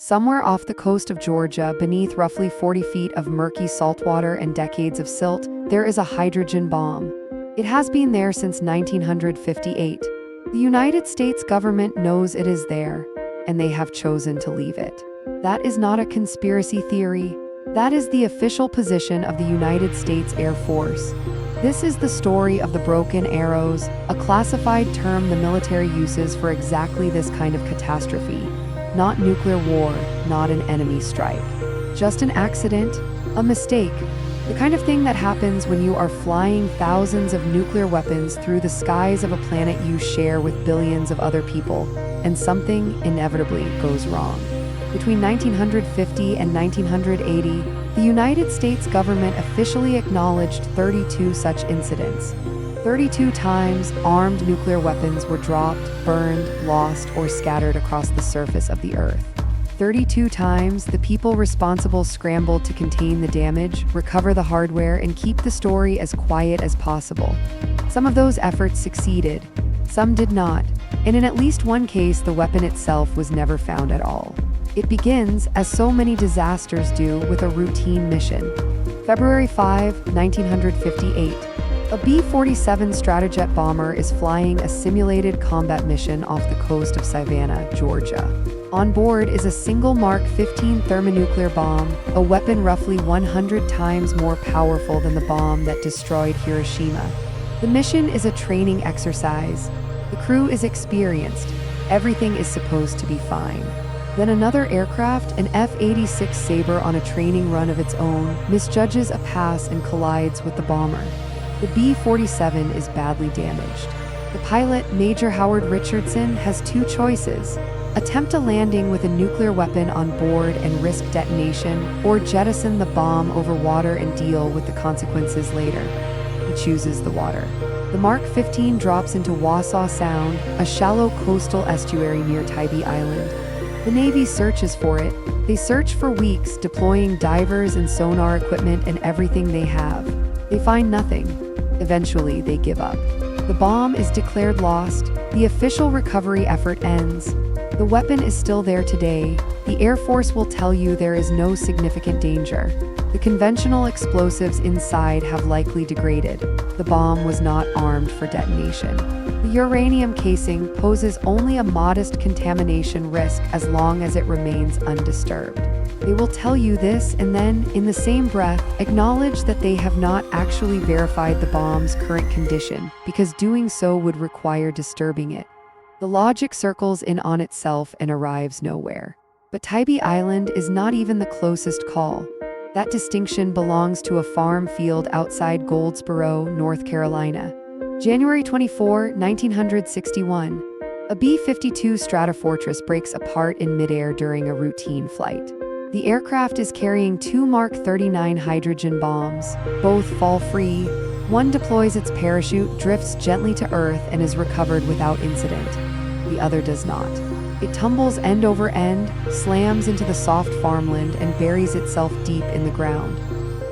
Somewhere off the coast of Georgia, beneath roughly 40 feet of murky saltwater and decades of silt, there is a hydrogen bomb. It has been there since 1958. The United States government knows it is there, and they have chosen to leave it. That is not a conspiracy theory. That is the official position of the United States Air Force. This is the story of the broken arrows, a classified term the military uses for exactly this kind of catastrophe. Not nuclear war, not an enemy strike. Just an accident, a mistake. The kind of thing that happens when you are flying thousands of nuclear weapons through the skies of a planet you share with billions of other people, and something inevitably goes wrong. Between 1950 and 1980, the United States government officially acknowledged 32 such incidents. 32 times, armed nuclear weapons were dropped, burned, lost, or scattered across the surface of the Earth. 32 times, the people responsible scrambled to contain the damage, recover the hardware, and keep the story as quiet as possible. Some of those efforts succeeded, some did not, and in at least one case, the weapon itself was never found at all. It begins, as so many disasters do, with a routine mission. February 5, 1958. A B-47 Stratojet bomber is flying a simulated combat mission off the coast of Savannah, Georgia. On board is a single Mark 15 thermonuclear bomb, a weapon roughly 100 times more powerful than the bomb that destroyed Hiroshima. The mission is a training exercise. The crew is experienced. Everything is supposed to be fine. Then another aircraft, an F-86 Sabre on a training run of its own, misjudges a pass and collides with the bomber. The B-47 is badly damaged. The pilot, Major Howard Richardson, has two choices: attempt a landing with a nuclear weapon on board and risk detonation, or jettison the bomb over water and deal with the consequences later. He chooses the water. The Mark 15 drops into Wausau Sound, a shallow coastal estuary near Tybee Island. The Navy searches for it. They search for weeks, deploying divers and sonar equipment and everything they have. They find nothing. Eventually, they give up. The bomb is declared lost. The official recovery effort ends. The weapon is still there today. The Air Force will tell you there is no significant danger. The conventional explosives inside have likely degraded. The bomb was not armed for detonation. The uranium casing poses only a modest contamination risk as long as it remains undisturbed. They will tell you this and then, in the same breath, acknowledge that they have not actually verified the bomb's current condition, because doing so would require disturbing it. The logic circles in on itself and arrives nowhere. But Tybee Island is not even the closest call. That distinction belongs to a farm field outside Goldsboro, North Carolina. January 24, 1961. A B-52 Stratofortress breaks apart in midair during a routine flight. The aircraft is carrying two Mark 39 hydrogen bombs. Both fall free. One deploys its parachute, drifts gently to Earth, and is recovered without incident. The other does not. It tumbles end over end, slams into the soft farmland, and buries itself deep in the ground.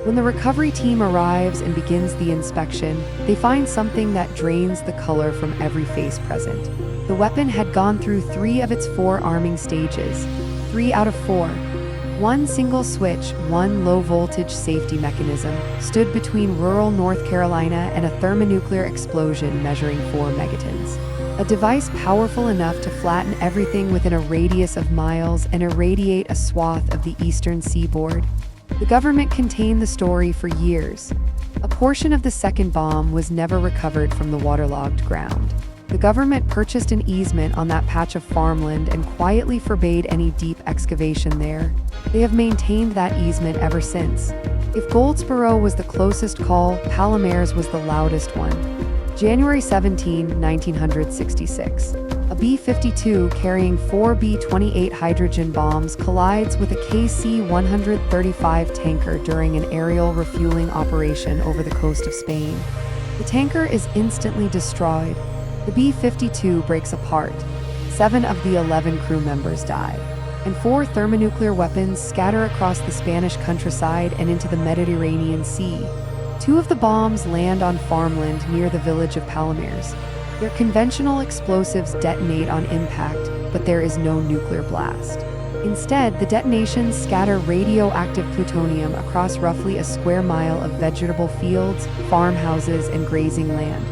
When the recovery team arrives and begins the inspection, they find something that drains the color from every face present. The weapon had gone through 3 of its 4 arming stages. 3 out of 4. One single switch, one low-voltage safety mechanism, stood between rural North Carolina and a thermonuclear explosion measuring 4 megatons. A device powerful enough to flatten everything within a radius of miles and irradiate a swath of the eastern seaboard. The government contained the story for years. A portion of the second bomb was never recovered from the waterlogged ground. The government purchased an easement on that patch of farmland and quietly forbade any deep excavation there. They have maintained that easement ever since. If Goldsboro was the closest call, Palomares was the loudest one. January 17, 1966. A B-52 carrying 4 B-28 hydrogen bombs collides with a KC-135 tanker during an aerial refueling operation over the coast of Spain. The tanker is instantly destroyed. The B-52 breaks apart. 7 of the 11 crew members die, and 4 thermonuclear weapons scatter across the Spanish countryside and into the Mediterranean Sea. 2 of the bombs land on farmland near the village of Palomares. Their conventional explosives detonate on impact, but there is no nuclear blast. Instead, the detonations scatter radioactive plutonium across roughly a square mile of vegetable fields, farmhouses, and grazing land.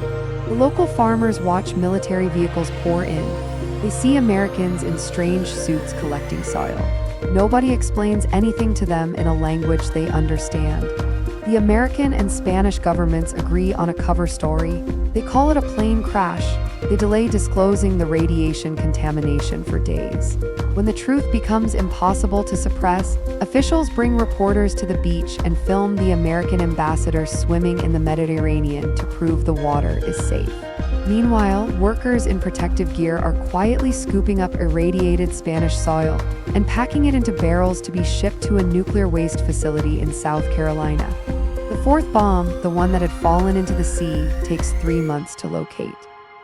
The local farmers watch military vehicles pour in. They see Americans in strange suits collecting soil. Nobody explains anything to them in a language they understand. The American and Spanish governments agree on a cover story. They call it a plane crash. They delay disclosing the radiation contamination for days. When the truth becomes impossible to suppress, officials bring reporters to the beach and film the American ambassador swimming in the Mediterranean to prove the water is safe. Meanwhile, workers in protective gear are quietly scooping up irradiated Spanish soil and packing it into barrels to be shipped to a nuclear waste facility in South Carolina. The fourth bomb, the one that had fallen into the sea, takes 3 months to locate.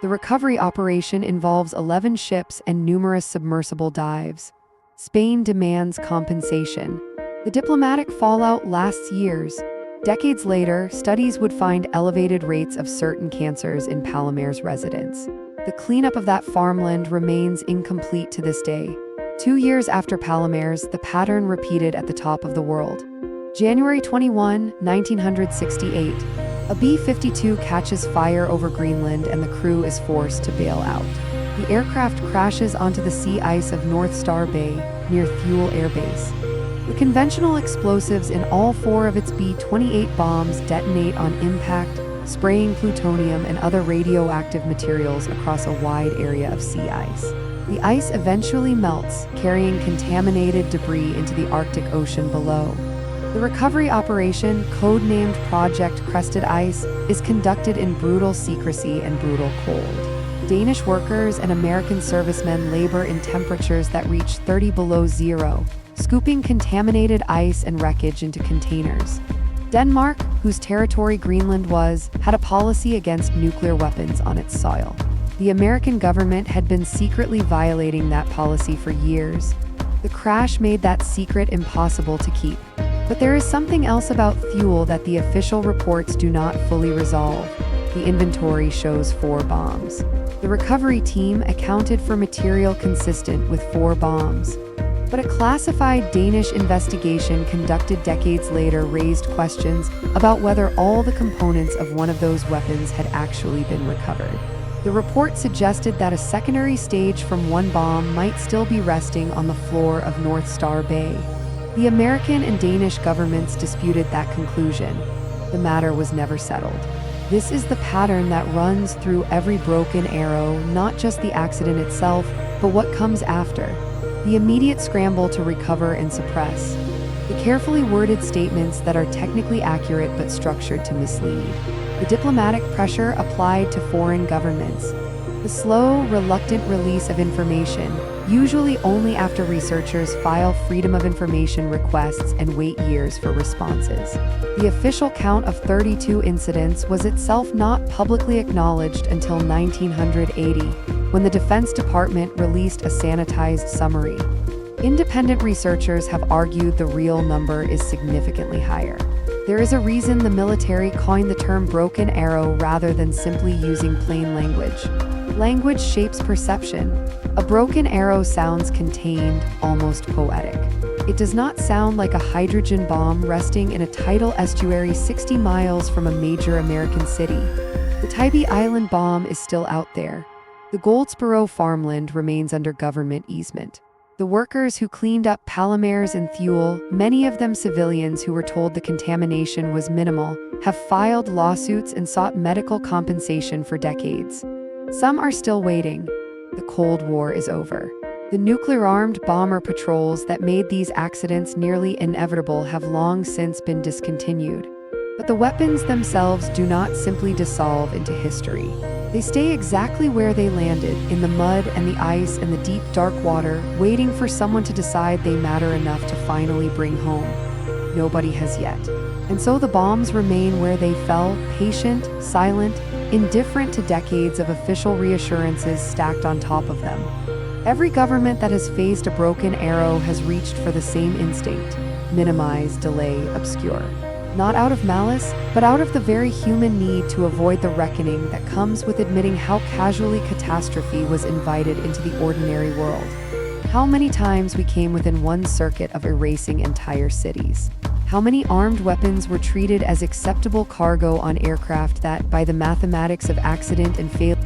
The recovery operation involves 11 ships and numerous submersible dives. Spain demands compensation. The diplomatic fallout lasts years. Decades later, studies would find elevated rates of certain cancers in Palomare's residents. The cleanup of that farmland remains incomplete to this day. 2 years after Palomare's, the pattern repeated at the top of the world. January 21, 1968. A B-52 catches fire over Greenland and the crew is forced to bail out. The aircraft crashes onto the sea ice of North Star Bay, near Thule Air Base. The conventional explosives in all 4 of its B-28 bombs detonate on impact, spraying plutonium and other radioactive materials across a wide area of sea ice. The ice eventually melts, carrying contaminated debris into the Arctic Ocean below. The recovery operation, codenamed Project Crested Ice, is conducted in brutal secrecy and brutal cold. Danish workers and American servicemen labor in temperatures that reach 30 below zero, scooping contaminated ice and wreckage into containers. Denmark, whose territory Greenland was, had a policy against nuclear weapons on its soil. The American government had been secretly violating that policy for years. The crash made that secret impossible to keep. But there is something else about Thule that the official reports do not fully resolve. The inventory shows 4 bombs. The recovery team accounted for material consistent with 4 bombs. But a classified Danish investigation conducted decades later raised questions about whether all the components of one of those weapons had actually been recovered. The report suggested that a secondary stage from one bomb might still be resting on the floor of North Star Bay. The American and Danish governments disputed that conclusion. The matter was never settled. This is the pattern that runs through every broken arrow, not just the accident itself, but what comes after. The immediate scramble to recover and suppress. The carefully worded statements that are technically accurate but structured to mislead. The diplomatic pressure applied to foreign governments. The slow, reluctant release of information, usually only after researchers file Freedom of Information requests and wait years for responses. The official count of 32 incidents was itself not publicly acknowledged until 1980, when the Defense Department released a sanitized summary. Independent researchers have argued the real number is significantly higher. There is a reason the military coined the term broken arrow rather than simply using plain language. Language shapes perception. A broken arrow sounds contained, almost poetic. It does not sound like a hydrogen bomb resting in a tidal estuary 60 miles from a major American city. The Tybee Island bomb is still out there. The Goldsboro farmland remains under government easement. The workers who cleaned up Palomares and Thule, many of them civilians who were told the contamination was minimal, have filed lawsuits and sought medical compensation for decades. Some are still waiting. The Cold War is over. The nuclear-armed bomber patrols that made these accidents nearly inevitable have long since been discontinued. But the weapons themselves do not simply dissolve into history. They stay exactly where they landed, in the mud and the ice and the deep, dark water, waiting for someone to decide they matter enough to finally bring home. Nobody has yet. And so the bombs remain where they fell, patient, silent, indifferent to decades of official reassurances stacked on top of them. Every government that has faced a broken arrow has reached for the same instinct: minimize, delay, obscure. Not out of malice, but out of the very human need to avoid the reckoning that comes with admitting how casually catastrophe was invited into the ordinary world. How many times we came within one circuit of erasing entire cities. How many armed weapons were treated as acceptable cargo on aircraft that, by the mathematics of accident and failure,